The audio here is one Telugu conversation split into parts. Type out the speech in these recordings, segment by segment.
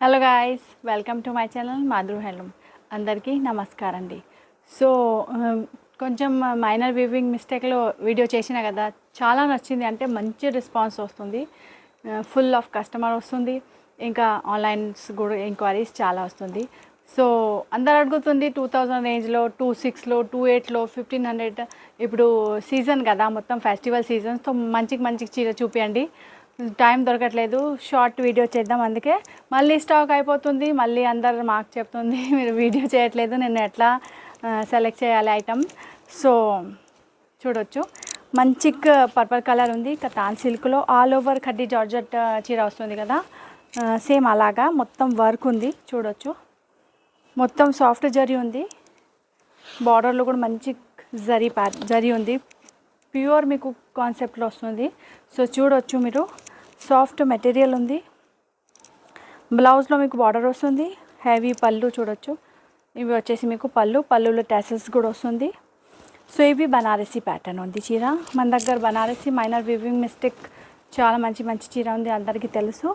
Hello guys, welcome to my channel Madhuri handloom. అందరికీ నమస్కారం అండి. సో కొంచెం మైనర్ వీవింగ్ మిస్టేక్లో వీడియో చేసిన కదా, చాలా నచ్చింది. అంటే మంచి రెస్పాన్స్ వస్తుంది, ఫుల్ ఆఫ్ కస్టమర్ వస్తుంది, ఇంకా ఆన్లైన్స్ కూడా ఎంక్వైరీస్ చాలా వస్తుంది. సో అందరు అడుగుతుంది 2000 రేంజ్లో, 2600, 2800, 1500. ఇప్పుడు సీజన్ కదా, మొత్తం ఫెస్టివల్ సీజన్. సో మంచి చీర చూపించండి. టైం దొరకట్లేదు, షార్ట్ వీడియో చేద్దాం, అందుకే మళ్ళీ స్టాక్ అయిపోతుంది. మళ్ళీ అందరు మాకు చెప్తుంది మీరు వీడియో చేయట్లేదు, నేను ఎట్లా సెలెక్ట్ చేయాలి ఐటమ్. సో చూడొచ్చు, మంచి పర్పల్ కలర్ ఉంది, కతాన్ సిల్క్లో ఆల్ ఓవర్ కడ్డీ జార్జెట్ చీర వస్తుంది కదా, సేమ్ అలాగా మొత్తం వర్క్ ఉంది. చూడొచ్చు, మొత్తం సాఫ్ట్ జరీ ఉంది, బార్డర్లో కూడా మంచి జరీ ఉంది, ప్యూర్ మీకు కాన్సెప్ట్లో వస్తుంది. సో చూడొచ్చు మీరు, సాఫ్ట్ మెటీరియల్ ఉంది. బ్లౌజ్లో మీకు బార్డర్ వస్తుంది, హెవీ పళ్ళు చూడొచ్చు. ఇవి వచ్చేసి మీకు పళ్ళులో టాసెల్స్ కూడా వస్తుంది. సో ఇవి బనారసీ ప్యాటర్న్ ఉంది చీర మన దగ్గర. బనారసీ మైనర్ వీవింగ్ మిస్టేక్ చాలా మంచి చీర ఉంది, అందరికీ తెలుసు.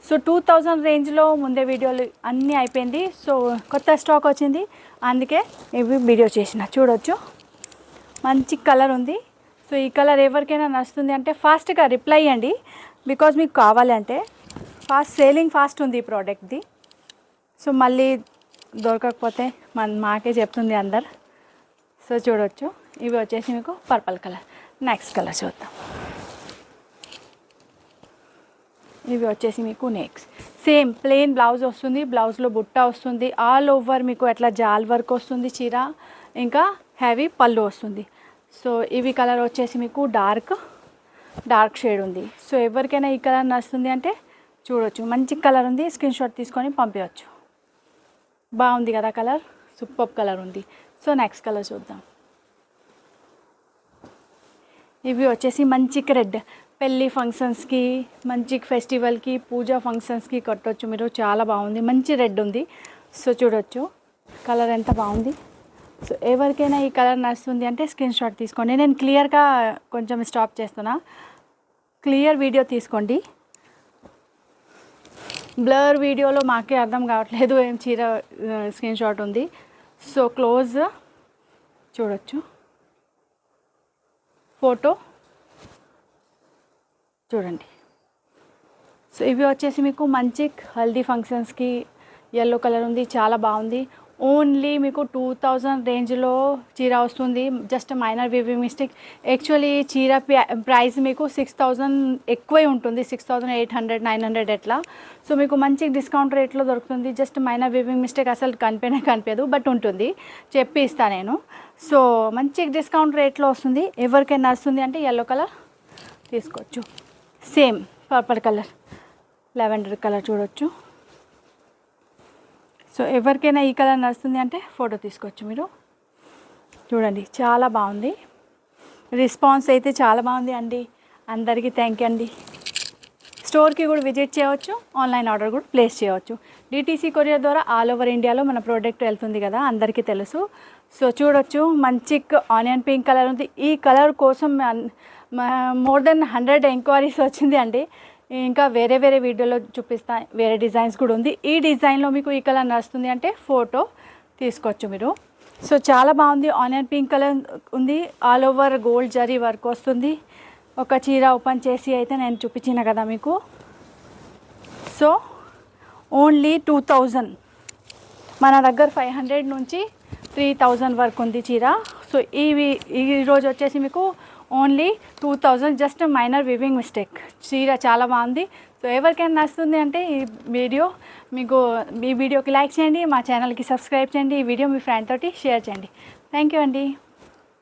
సో 2000 రేంజ్లో ముందే వీడియోలు అన్నీ అయిపోయింది. సో కొత్త స్టాక్ వచ్చింది, అందుకే ఇవి వీడియో చేసిన. చూడొచ్చు, మంచి కలర్ ఉంది. సో ఈ కలర్ ఎవరికైనా నచ్చుతుంది అంటే ఫాస్ట్గా రిప్లై ఇవ్వండి, బికాజ్ మీకు కావాలంటే సేలింగ్ ఫాస్ట్ ఉంది ఈ ప్రోడక్ట్ది. సో మళ్ళీ దొరకకపోతే మాకే చెప్తుంది అందరు. సో చూడొచ్చు, ఇవి వచ్చేసి మీకు పర్పల్ కలర్. నెక్స్ట్ కలర్ చూద్దాం. ఇవి వచ్చేసి మీకు నెక్స్ట్ సేమ్ ప్లెయిన్ బ్లౌజ్ వస్తుంది, బ్లౌజ్లో బుట్ట వస్తుంది, ఆల్ ఓవర్ మీకు అట్లా జాల్ వర్క్ వస్తుంది చీర, ఇంకా హెవీ పళ్ళు వస్తుంది. సో ఇవి కలర్ వచ్చేసి మీకు డార్క్ షేడ్ ఉంది. సో ఎవరికైనా ఈ కలర్ నచ్చుతుంది అంటే చూడొచ్చు, మంచి కలర్ ఉంది, స్క్రీన్ షాట్ తీసుకొని పంపించవచ్చు. బాగుంది కదా కలర్, సూపర్ కలర్ ఉంది. సో నెక్స్ట్ కలర్ చూద్దాం. ఇవి వచ్చేసి మంచి రెడ్, పెళ్ళి ఫంక్షన్స్కి, మంచి ఫెస్టివల్కి, పూజా ఫంక్షన్స్కి కట్టవచ్చు మీరు. చాలా బాగుంది, మంచి రెడ్ ఉంది. సో చూడొచ్చు కలర్ ఎంత బాగుంది. సో ఎవరికైనా ఈ కలర్ నచ్చుతుంది అంటే స్క్రీన్ షాట్ తీసుకోండి. నేను క్లియర్గా కొంచెం స్టాప్ చేస్తున్నా, క్లియర్ వీడియో తీసుకోండి. బ్లర్ వీడియోలో మాకే అర్థం కావట్లేదు ఏం చీర స్క్రీన్ షాట్ ఉంది. సో క్లోజ్ చూడొచ్చు, ఫోటో చూడండి. సో ఇవి వచ్చేసి మీకు మంచి హల్దీ ఫంక్షన్స్కి ఎల్లో కలర్ ఉంది, చాలా బాగుంది. ఓన్లీ మీకు 2000 రేంజ్లో చీర వస్తుంది, just minor weaving mistake. Actually చీర ప్రైస్ మీకు 6000 ఎక్కువే ఉంటుంది, 6800, 900 ఎట్లా. సో మీకు మంచి డిస్కౌంట్ రేట్లో దొరుకుతుంది. జస్ట్ మైనర్ వీవింగ్ మిస్టేక్ అసలు కనిపించదు, బట్ ఉంటుంది, చెప్పి ఇస్తాను నేను. సో మంచి డిస్కౌంట్ రేట్లో వస్తుంది. ఎవరికైనా వస్తుంది అంటే ఎల్లో కలర్ తీసుకోవచ్చు. Same purple colour, lavender colour చూడొచ్చు. సో ఎవరికైనా ఈ కలర్ నచ్చుతుంది అంటే ఫోటో తీసుకోవచ్చు మీరు. చూడండి, చాలా బాగుంది, రెస్పాన్స్ అయితే చాలా బాగుంది అండి. అందరికీ థ్యాంక్ యూ అండి. స్టోర్కి కూడా విజిట్ చేయవచ్చు, ఆన్లైన్ ఆర్డర్ కూడా ప్లేస్ చేయవచ్చు. డిటీసీ కొరియర్ ద్వారా ఆల్ ఓవర్ ఇండియాలో మన ప్రోడక్ట్ వెళ్తుంది కదా, అందరికీ తెలుసు. సో చూడొచ్చు, మంచి ఆనియన్ పింక్ కలర్ ఉంది. ఈ కలర్ కోసం మోర్ దెన్ 100 ఎంక్వైరీస్ వచ్చింది అండి. ఇంకా వేరే వీడియోలో చూపిస్తా, వేరే డిజైన్స్ కూడా ఉంది. ఈ డిజైన్లో మీకు ఈ కలర్ నచ్చుతుంది అంటే ఫోటో తీసుకోవచ్చు మీరు. సో చాలా బాగుంది, ఆనియన్ పింక్ కలర్ ఉంది, all over gold zari work వస్తుంది. ఒక చీర ఓపెన్ చేసి అయితే నేను చూపించిన కదా మీకు. సో ఓన్లీ 2000, మన దగ్గర 500 నుంచి 3000 వరకు ఉంది చీర. సో ఈరోజు వచ్చేసి మీకు only 2000, just minor weaving mistake. చీర చాలా బాగుంది. సో ఎవరికైనా నచ్చుతుంది అంటే ఈ వీడియోకి లైక్ చేయండి, మా ఛానల్కి సబ్స్క్రైబ్ చేయండి, ఈ వీడియో మీ ఫ్రెండ్ తోటి షేర్ చేయండి. థ్యాంక్ యూ అండి.